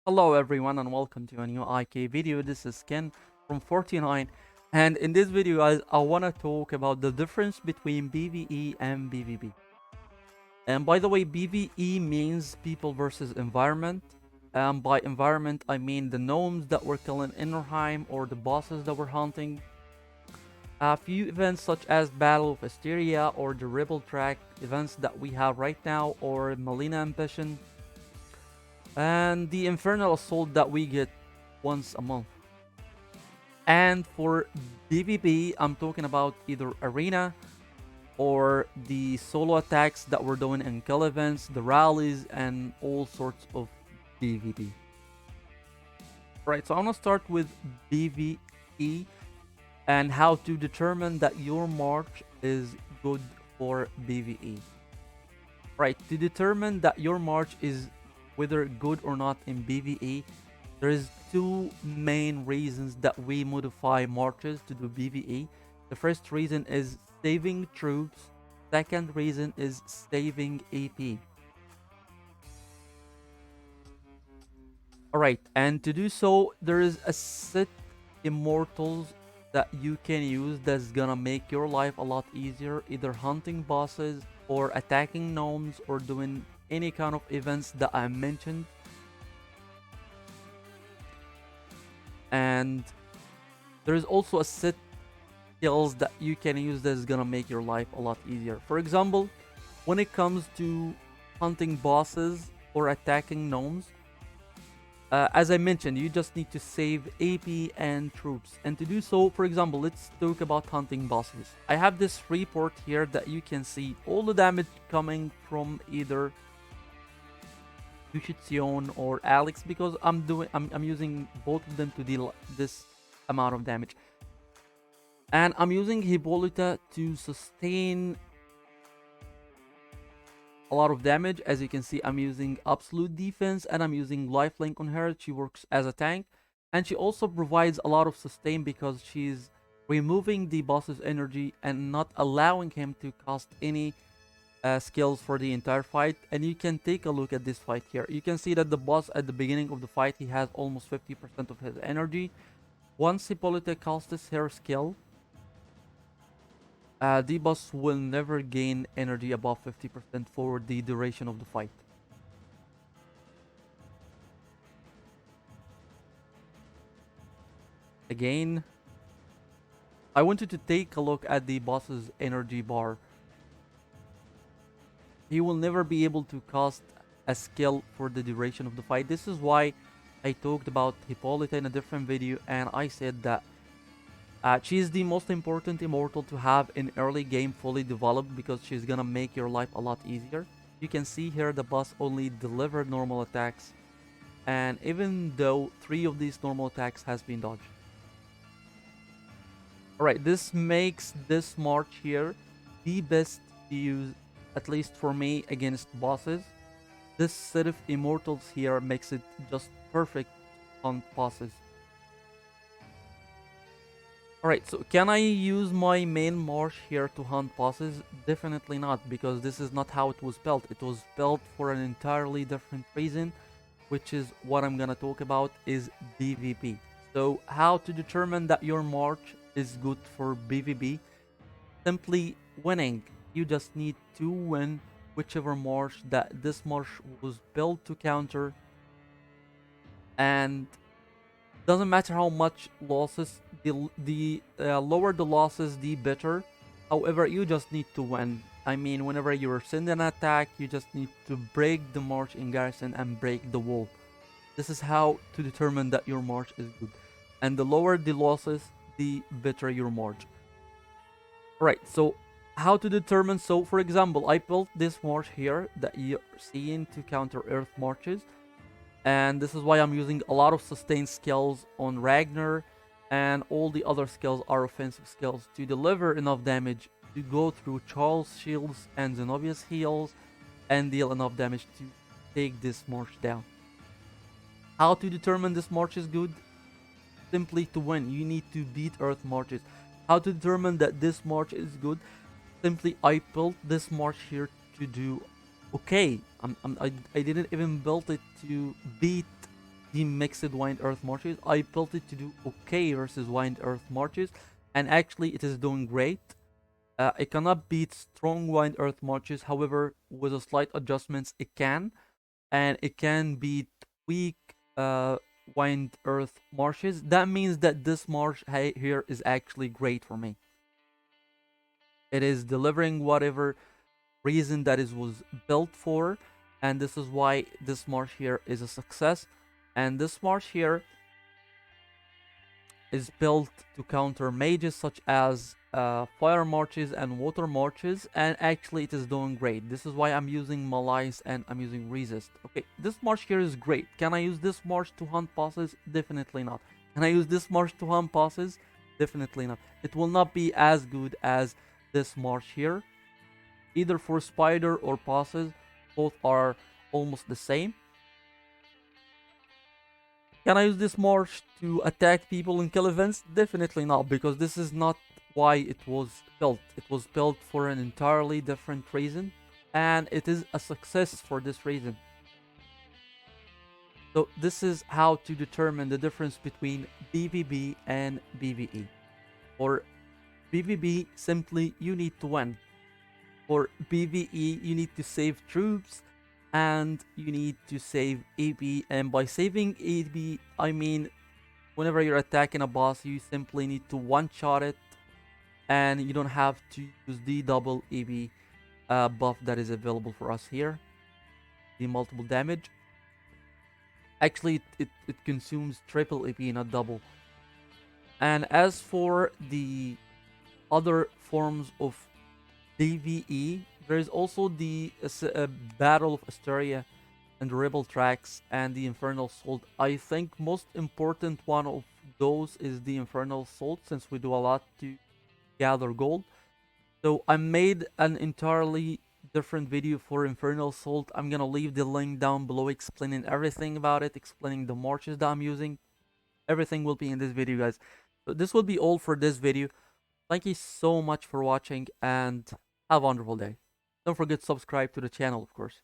Hello everyone and welcome to a new IK video. This is Ken from 49, and in this video guys I want to talk about the difference between PvE and PvP. And by the way, PvE means people versus environment, and by environment I mean the gnomes that we're killing in Nurheim or the bosses that we're hunting. A few events such as Battle of Asteria or the Rebel Track events that we have right now, or Melina Ambition, and the Infernal Assault that we get once a month. And for PvP, I'm talking about either Arena or the solo attacks that we're doing in kill events, the rallies, and all sorts of PvP. Right, so I'm gonna start with PvE and how to determine that your march is good for PvE. Right, to determine that your march is whether good or not in PvE, there is two main reasons that we modify marches to do PvE. The first reason is saving troops. Second reason is saving AP. Alright, and to do so, there is a set immortals that you can use that's gonna make your life a lot easier, either hunting bosses or attacking gnomes or doing any kind of events that I mentioned. And there is also a set skills that you can use that is gonna make your life a lot easier. For example, when it comes to hunting bosses or attacking gnomes, as I mentioned, you just need to save AP and troops. And to do so, for example, let's talk about hunting bosses. I have this report here that you can see all the damage coming from either Yushitsion or Alex, because I'm using both of them to deal this amount of damage. And I'm using Hippolyta to sustain a lot of damage. As you can see, I'm using absolute defense and I'm using lifelink on her. She works as a tank, and she also provides a lot of sustain because she's removing the boss's energy and not allowing him to cast any skills for the entire fight. And you can take a look at this fight here. You can see that the boss at the beginning of the fight, he has almost 50% of his energy. Once Hippolyta casts her skill, the boss will never gain energy above 50% for the duration of the fight. Again, I want you to take a look at the boss's energy bar. He will never be able to cast a skill for the duration of the fight. This is why I talked about Hippolyta in a different video, and I said that she is the most important immortal to have in early game fully developed, because she's gonna make your life a lot easier. You can see here the boss only delivered normal attacks, and even though 3 of these normal attacks has been dodged. Alright, this makes this march here the best to use, at least for me, against bosses. This set of immortals here makes it just perfect on bosses. Alright, so can I use my main march here to hunt bosses? Definitely not, because this is not how it was built. It was built for an entirely different reason, which is what I'm gonna talk about, is PvP. So how to determine that your march is good for PvP? Simply winning. You just need to win whichever march that this march was built to counter, and doesn't matter how much losses, the lower the losses, the better. However, you just need to win. I mean, whenever you're sending an attack, you just need to break the march in garrison and break the wall. This is how to determine that your march is good. And the lower the losses, the better your march. Right, so how to determine? So for example, I built this march here that you're seeing to counter earth marches. And this is why I'm using a lot of sustained skills on Ragnar, and all the other skills are offensive skills to deliver enough damage to go through Charles' shields and Zenobia's heals and deal enough damage to take this march down. How to determine this march is good? Simply to win. You need to beat earth marches. How to determine that this march is good? Simply, I built this march here to do okay. I didn't even build it to beat the mixed wind earth marches. I built it to do okay versus wind earth marches, and actually it is doing great. It cannot beat strong wind earth marches, however, with a slight adjustments, it can, and it can beat weak wind earth marches. That means that this march here is actually great for me. It is delivering whatever reason that it was built for, and this is why this march here is a success. And this march here is built to counter mages such as fire marches and water marches, and actually it is doing great. This is why I'm using Malice and I'm using Resist. Okay, this march here is great. Can I use this march to hunt bosses? Definitely not. Can I use this march to hunt bosses? Definitely not. It will not be as good as this march here. Either for spider or bosses, both are almost the same. Can I use this march to attack people in kill events? Definitely not, because this is not why it was built. It was built for an entirely different reason, and it is a success for this reason. So this is how to determine the difference between PvP and PvE. For PvP, simply you need to win. For PvE, you need to save troops and you need to save AP. And by saving AP, I mean whenever you're attacking a boss, you simply need to one-shot it, and you don't have to use the double AP buff that is available for us here, the multiple damage. Actually, it consumes triple AP, not double. And as for the other forms of PvE, there is also the Battle of Asteria and the Rebel Tracks and the Infernal Salt. I think most important one of those is the Infernal Salt, since we do a lot to gather gold. So I made an entirely different video for Infernal Salt. I'm gonna leave the link down below explaining everything about it, explaining the marches that I'm using. Everything will be in this video, guys. So this will be all for this video. Thank you so much for watching and have a wonderful day. Don't forget to subscribe to the channel, of course.